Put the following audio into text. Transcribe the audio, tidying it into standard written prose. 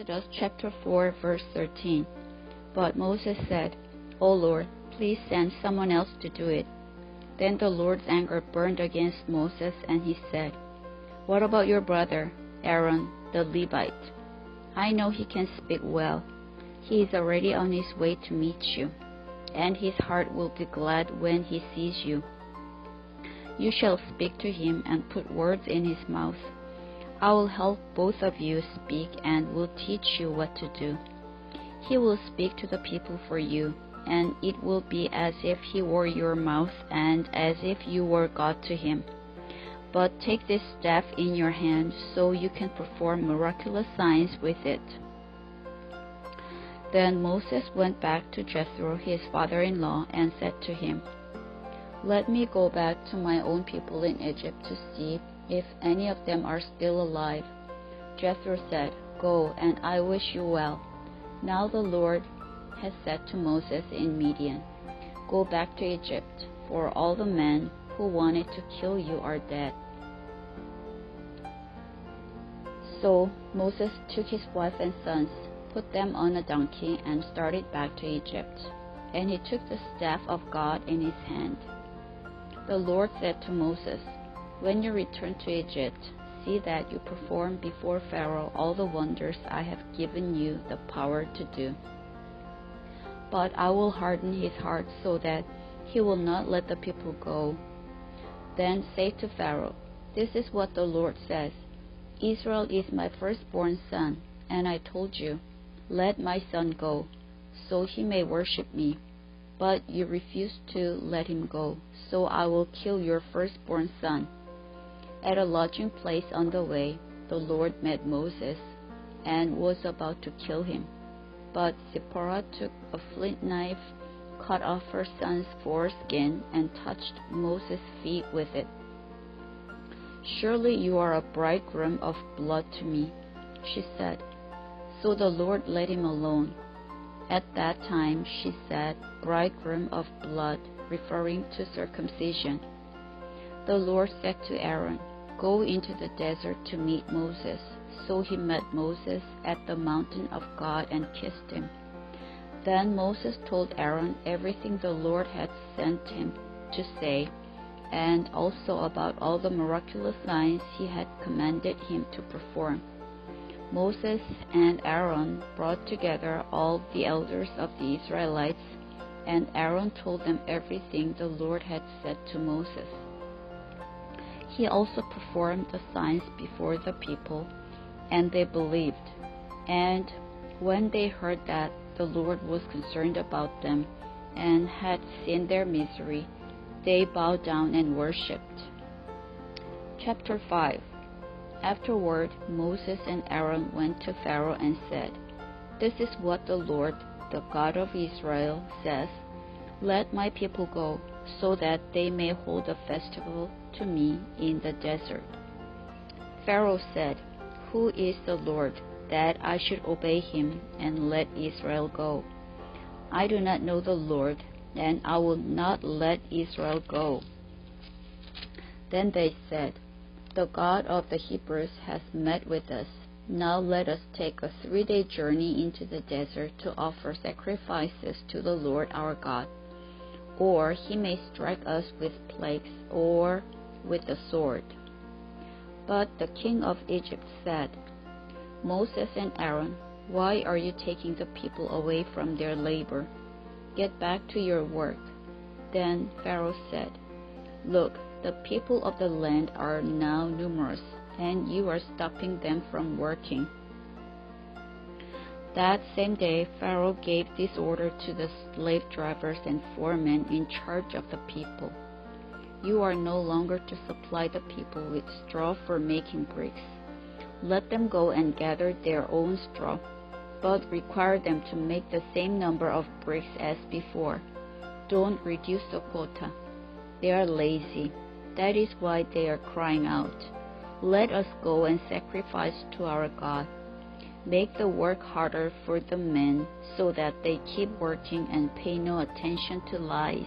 Exodus chapter 4, verse 13. But Moses said, O Lord, please send someone else to do it. Then the Lord's anger burned against Moses, and he said, What about your brother, Aaron the Levite? I know he can speak well. He is already on his way to meet you, and his heart will be glad when he sees you. You shall speak to him and put words in his mouth. I will help both of you speak and will teach you what to do. He will speak to the people for you, and it will be as if he were your mouth and as if you were God to him. But take this staff in your hand so you can perform miraculous signs with it. Then Moses went back to Jethro, his father-in-law, and said to him, Let me go back to my own people in Egypt to see if any of them are still alive. Jethro said, Go, and I wish you well. Now the Lord has said to Moses in Midian, Go back to Egypt, for all the men who wanted to kill you are dead. So Moses took his wife and sons, put them on a donkey, and started back to Egypt. And he took the staff of God in his hand. The Lord said to Moses, When you return to Egypt, see that you perform before Pharaoh all the wonders I have given you the power to do. But I will harden his heart so that he will not let the people go. Then say to Pharaoh, This is what the Lord says, Israel is my firstborn son, and I told you, Let my son go, so he may worship me. But you refused to let him go, so I will kill your firstborn son. At a lodging place on the way, the Lord met Moses and was about to kill him. But Zipporah took a flint knife, cut off her son's foreskin, and touched Moses' feet with it. Surely you are a bridegroom of blood to me, she said. So the Lord let him alone. At that time she said, bridegroom of blood, referring to circumcision. The Lord said to Aaron, Go into the desert to meet Moses. So he met Moses at the mountain of God and kissed him. Then Moses told Aaron everything the Lord had sent him to say, and also about all the miraculous signs he had commanded him to perform. Moses and Aaron brought together all the elders of the Israelites, and Aaron told them everything the Lord had said to Moses. He also performed the signs before the people, and they believed. And when they heard that the Lord was concerned about them and had seen their misery, they bowed down and worshipped. Chapter 5. Afterward, Moses and Aaron went to Pharaoh and said, This is what the Lord, the God of Israel, says, Let my people go, so that they may hold a festival to me in the desert. Pharaoh said, Who is the Lord, that I should obey him and let Israel go? I do not know the Lord, and I will not let Israel go. Then they said, The God of the Hebrews has met with us. Now let us take a 3-day journey into the desert to offer sacrifices to the Lord our God. Or he may strike us with plagues or with the sword. But the king of Egypt said, Moses and Aaron, why are you taking the people away from their labor? Get back to your work. Then Pharaoh said, Look, the people of the land are now numerous, and you are stopping them from working. That same day, Pharaoh gave this order to the slave drivers and foremen in charge of the people. You are no longer to supply the people with straw for making bricks. Let them go and gather their own straw, but require them to make the same number of bricks as before. Don't reduce the quota. They are lazy. That is why they are crying out, Let us go and sacrifice to our God. Make the work harder for the men so that they keep working and pay no attention to lies.